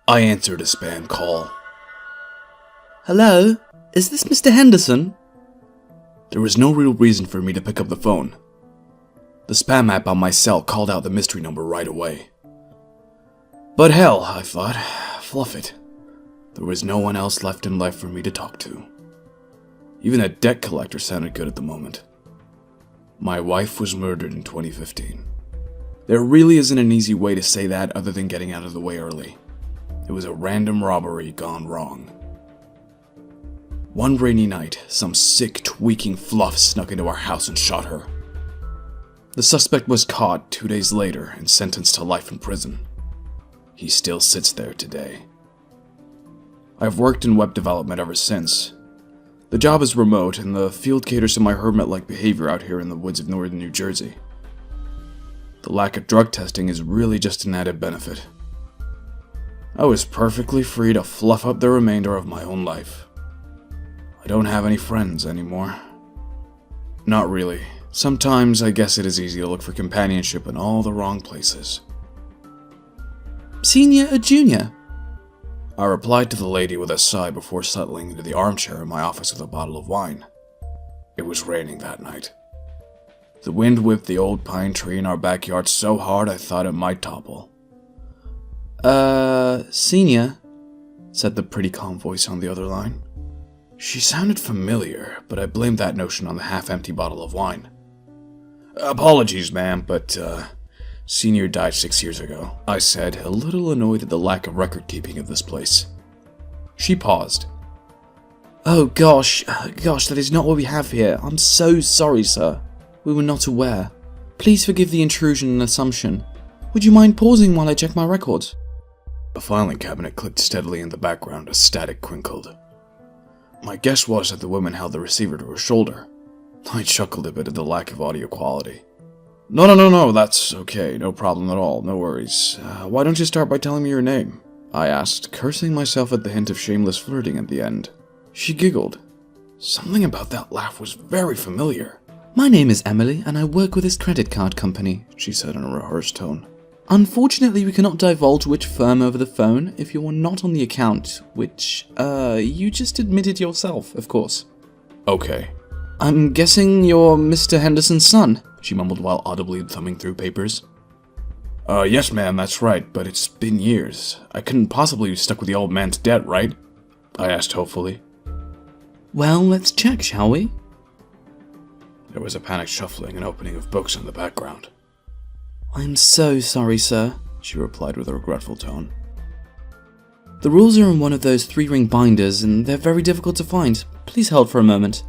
I answered a spam call. Hello? Is this Mr. Henderson? There was no real reason for me to pick up the phone. The spam app on my cell called out the mystery number right away. But hell, I thought, fluff it. There was no one else left in life for me to talk to. Even a debt collector sounded good at the moment. My wife was murdered in 2015. There really isn't an easy way to say that other than getting out of the way early. It was a random robbery gone wrong. One rainy night, some sick, tweaking fluff snuck into our house and shot her. The suspect was caught 2 days later and sentenced to life in prison. He still sits there today. I've worked in web development ever since. The job is remote, and the field caters to my hermit-like behavior out here in the woods of northern New Jersey. The lack of drug testing is really just an added benefit. I was perfectly free to fluff up the remainder of my own life. I don't have any friends anymore. Not really. Sometimes I guess it is easy to look for companionship in all the wrong places. Senior or junior? I replied to the lady with a sigh before settling into the armchair in my office with a bottle of wine. It was raining that night. The wind whipped the old pine tree in our backyard so hard I thought it might topple. Senior, said the pretty calm voice on the other line. She sounded familiar, but I blamed that notion on the half-empty bottle of wine. Apologies, ma'am, but, Senior died 6 years ago, I said, a little annoyed at the lack of record-keeping of this place. She paused. Oh gosh, that is not what we have here. I'm so sorry, sir. We were not aware. Please forgive the intrusion and assumption. Would you mind pausing while I check my records? A filing cabinet clicked steadily in the background as static crinkled. My guess was that the woman held the receiver to her shoulder. I chuckled a bit at the lack of audio quality. No, that's okay, no problem at all, no worries. Why don't you start by telling me your name? I asked, cursing myself at the hint of shameless flirting at the end. She giggled. Something about that laugh was very familiar. My name is Emily, and I work with this credit card company, she said in a rehearsed tone. Unfortunately, we cannot divulge which firm over the phone if you are not on the account, which, you just admitted yourself, of course. Okay. I'm guessing you're Mr. Henderson's son, she mumbled while audibly thumbing through papers. Yes ma'am, that's right, but it's been years. I couldn't possibly be stuck with the old man's debt, right? I asked hopefully. Well, let's check, shall we? There was a panicked shuffling and opening of books in the background. I'm so sorry, sir, she replied with a regretful tone. The rules are in one of those 3-ring binders, and they're very difficult to find. Please hold for a moment.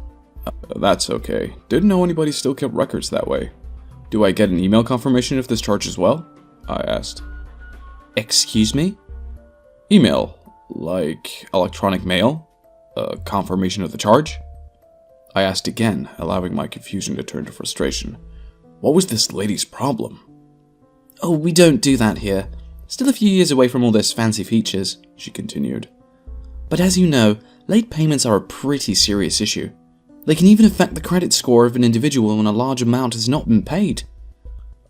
That's okay. Didn't know anybody still kept records that way. Do I get an email confirmation if this charge as well? I asked. Excuse me? Email. Like electronic mail? Confirmation of the charge? I asked again, allowing my confusion to turn to frustration. What was this lady's problem? Oh, we don't do that here. Still a few years away from all those fancy features, she continued. But as you know, late payments are a pretty serious issue. They can even affect the credit score of an individual when a large amount has not been paid.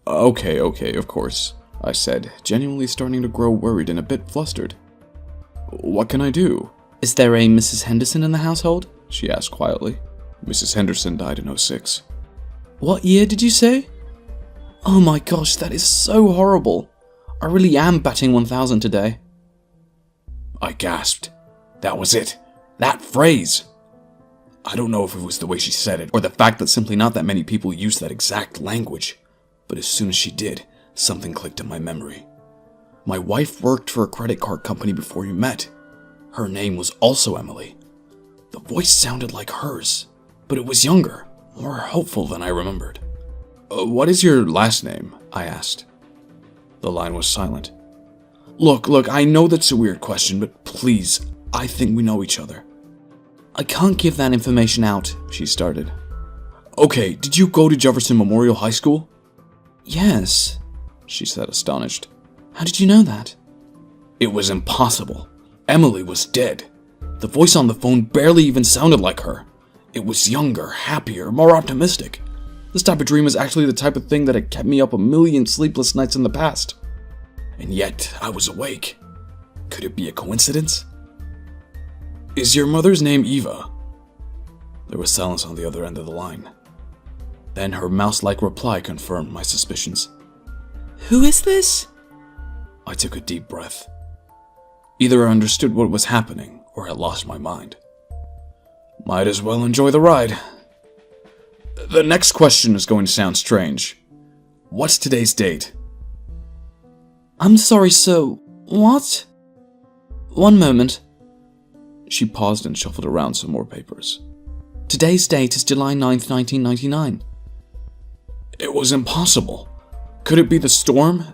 Okay, of course, I said, genuinely starting to grow worried and a bit flustered. What can I do? Is there a Mrs. Henderson in the household? She asked quietly. Mrs. Henderson died in 2006. What year did you say? Oh my gosh, that is so horrible. I really am batting 1,000 today. I gasped. That was it. That phrase. I don't know if it was the way she said it, or the fact that simply not that many people use that exact language, but as soon as she did, something clicked in my memory. My wife worked for a credit card company before you met. Her name was also Emily. The voice sounded like hers, but it was younger, more hopeful than I remembered. What is your last name? I asked. The line was silent. Look, I know that's a weird question, but please, I think we know each other. I can't give that information out, she started. Okay, did you go to Jefferson Memorial High School? Yes, she said, astonished. How did you know that? It was impossible. Emily was dead. The voice on the phone barely even sounded like her. It was younger, happier, more optimistic. This type of dream is actually the type of thing that had kept me up a million sleepless nights in the past. And yet, I was awake. Could it be a coincidence? Is your mother's name Eva? There was silence on the other end of the line. Then her mouse-like reply confirmed my suspicions. Who is this? I took a deep breath. Either I understood what was happening, or had lost my mind. Might as well enjoy the ride. The next question is going to sound strange. What's today's date? I'm sorry, sir. What? One moment. She paused and shuffled around some more papers. Today's date is July 9th, 1999. It was impossible. Could it be the storm?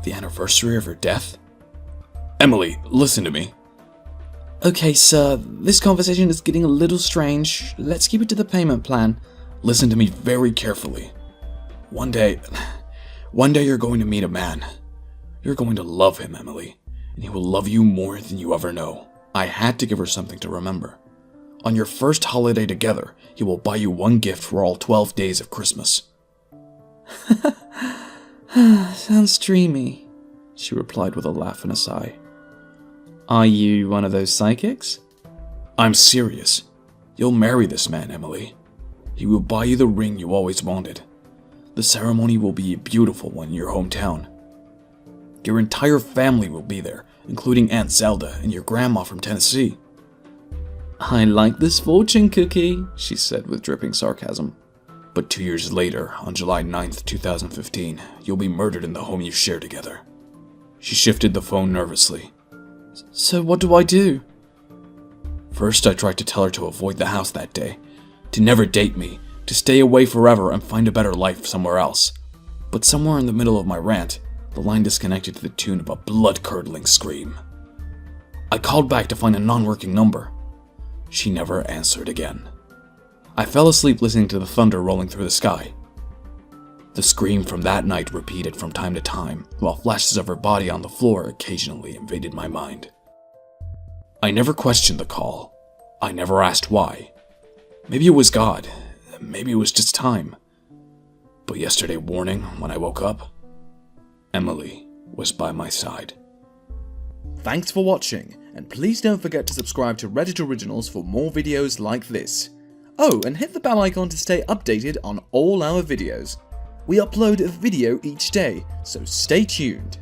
The anniversary of her death? Emily, listen to me. Okay, sir. This conversation is getting a little strange. Let's keep it to the payment plan. Listen to me very carefully. One day you're going to meet a man. You're going to love him, Emily, and he will love you more than you ever know. I had to give her something to remember. On your first holiday together, he will buy you one gift for all 12 days of Christmas. Sounds dreamy, she replied with a laugh and a sigh. Are you one of those psychics? I'm serious. You'll marry this man, Emily. He will buy you the ring you always wanted. The ceremony will be a beautiful one in your hometown. Your entire family will be there, including Aunt Zelda and your grandma from Tennessee. I like this fortune cookie, she said with dripping sarcasm. But 2 years later, on July 9th, 2015, you'll be murdered in the home you share together. She shifted the phone nervously. So what do I do? First, I tried to tell her to avoid the house that day, to never date me, to stay away forever and find a better life somewhere else. But somewhere in the middle of my rant, the line disconnected to the tune of a blood-curdling scream. I called back to find a non-working number. She never answered again. I fell asleep listening to the thunder rolling through the sky. The scream from that night repeated from time to time, while flashes of her body on the floor occasionally invaded my mind. I never questioned the call. I never asked why. Maybe it was God. Maybe it was just time. But yesterday morning, when I woke up, Emily was by my side. Thanks for watching, and please don't forget to subscribe to Reddit Originals for more videos like this. Oh, and hit the bell icon to stay updated on all our videos. We upload a video each day, so stay tuned.